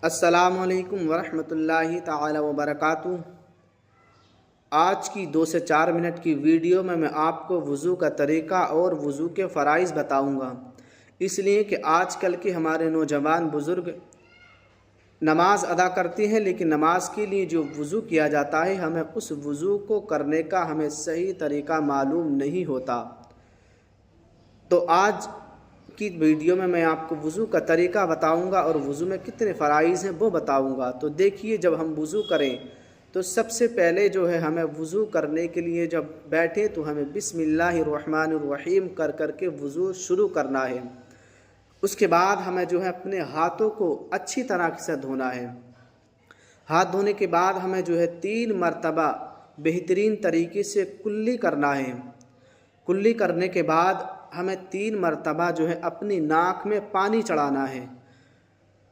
अस्सलामुअलैकुम वरहमतुल्लाहि ताला वबरकातुहू। आज की 2 से 4 मिनट की वीडियो में मैं आपको वज़ू का तरीक़ा और वज़ू के फ़राइज़ बताऊंगा। इसलिए कि आजकल के हमारे नौजवान बुज़ुर्ग नमाज अदा करते हैं, लेकिन नमाज के लिए जो वज़ू किया जाता है हमें उस वज़ू को करने का हमें सही तरीक़ा मालूम नहीं होता। तो आज की वीडियो में मैं आपको वज़ू का तरीक़ा बताऊंगा और वज़ू में कितने फ़राइज़ हैं वो बताऊंगा। तो देखिए, जब हम वज़ू करें तो सबसे पहले जो है हमें वज़ू करने के लिए जब बैठे तो हमें बिस्मिल्लाहिर्रहमानिर्रहीम कर के वज़ू शुरू करना है। उसके बाद हमें जो है अपने हाथों को अच्छी तरह से धोना है। हाथ धोने के बाद हमें जो है 3 मरतबा बेहतरीन तरीके से कुल्ली करना है। कुल्ली करने के बाद हमें 3 मरतबा जो है अपनी नाक में पानी चढ़ाना है।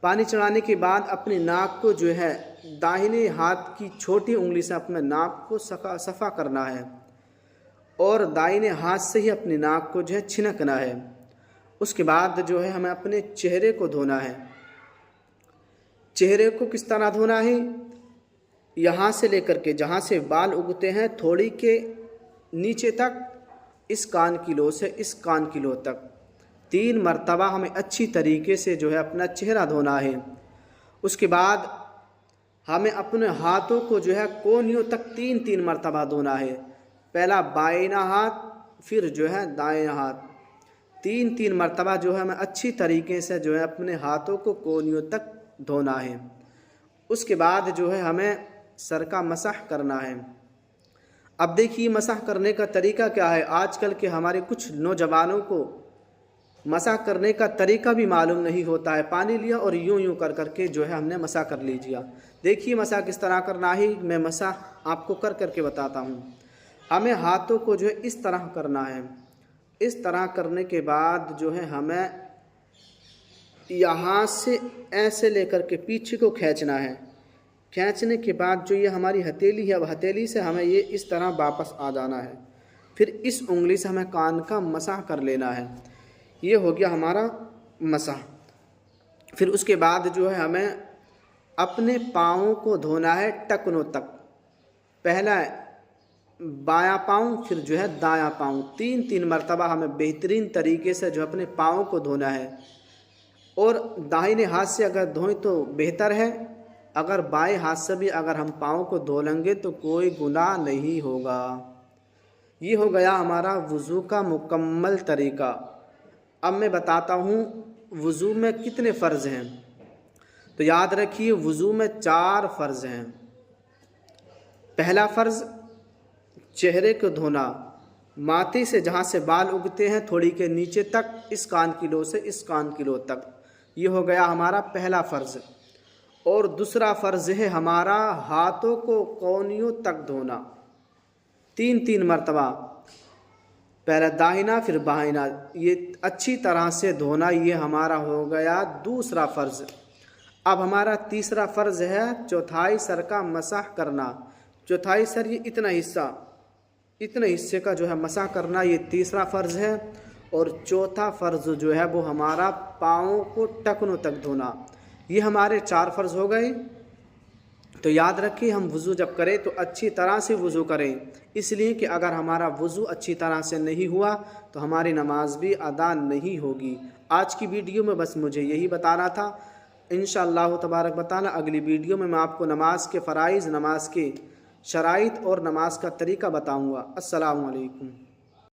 पानी चढ़ाने के बाद अपनी नाक को जो है दाहिने हाथ की छोटी उंगली से अपने नाक को सफ़ा करना है और दाहिने हाथ से ही अपनी नाक को जो है छिनकना है। उसके बाद जो है हमें अपने चेहरे को धोना है। चेहरे को किस तरह धोना है? यहाँ से लेकर के जहाँ से बाल उगते हैं थोड़ी के नीचे तक, इस कान की लो से इस कान की लो तक 3 मरतबा हमें अच्छी तरीके से जो है अपना चेहरा धोना है। उसके बाद हमें अपने हाथों को जो है कोहनियों तक 3-3 मरतबा धोना है। पहला बाएं हाथ, फिर जो है दाएं हाथ, 3-3 मरतबा जो है हमें अच्छी तरीके से जो है अपने हाथों को कोहनियों तक धोना है। उसके बाद जो है हमें सर का मसाह करना है। अब देखिए, मसाह करने का तरीका क्या है। आजकल के हमारे कुछ नौजवानों को मसाह करने का तरीका भी मालूम नहीं होता है। पानी लिया और यूं कर करके जो है हमने मसाह कर लीजिए। देखिए मसाह किस तरह करना है, मैं मसाह आपको कर करके बताता हूँ। हमें हाथों को जो है इस तरह करना है। इस तरह करने के बाद जो है हमें यहाँ से ऐसे लेकर के पीछे को खींचना है। खींचने के बाद जो ये हमारी हथेली है, अब हथेली से हमें ये इस तरह वापस आ जाना है। फिर इस उंगली से हमें कान का मसाह कर लेना है। ये हो गया हमारा मसाह। फिर उसके बाद जो है हमें अपने पाँवों को धोना है टखनों तक। पहला बायां पाँव, फिर जो है दायां पाँव, 3-3 मरतबा हमें बेहतरीन तरीके से जो अपने पाँवों को धोना है। और दाहिने हाथ से अगर धोएं तो बेहतर है, अगर बाएं हाथ से भी अगर हम पाँव को धो लेंगे तो कोई गुनाह नहीं होगा। ये हो गया हमारा वज़ू का मुकम्मल तरीका। अब मैं बताता हूँ वज़ू में कितने फ़र्ज़ हैं। तो याद रखिए, वज़ू में 4 फ़र्ज़ हैं। पहला फ़र्ज़ चेहरे को धोना, माथे से जहाँ से बाल उगते हैं थोड़ी के नीचे तक, इस कान की लो से इस कान की लो तक। ये हो गया हमारा पहला फ़र्ज़। और दूसरा फ़र्ज़ है हमारा हाथों को कोहनियों तक धोना 3-3 मरतबा। पहले दाहिना फिर बाहिना, ये अच्छी तरह से धोना। ये हमारा हो गया दूसरा फ़र्ज़। अब हमारा तीसरा फ़र्ज़ है चौथाई सर का मसाह करना। चौथाई सर, ये इतने हिस्से का जो है मसाह करना, ये तीसरा फ़र्ज़ है। और चौथा फ़र्ज़ जो है वो हमारा पाँवों को टखनों तक धोना। ये हमारे 4 फ़र्ज़ हो गए। तो याद रखिए, हम वज़ू जब करें तो अच्छी तरह से वज़ू करें, इसलिए कि अगर हमारा वज़ू अच्छी तरह से नहीं हुआ तो हमारी नमाज भी अदा नहीं होगी। आज की वीडियो में बस मुझे यही बताना था। इंशाअल्लाह तबारक व तआला अगली वीडियो में मैं आपको नमाज के फ़राइज़, नमाज के शराइत और नमाज का तरीका बताऊँगा। अस्सलामु अलैकुम।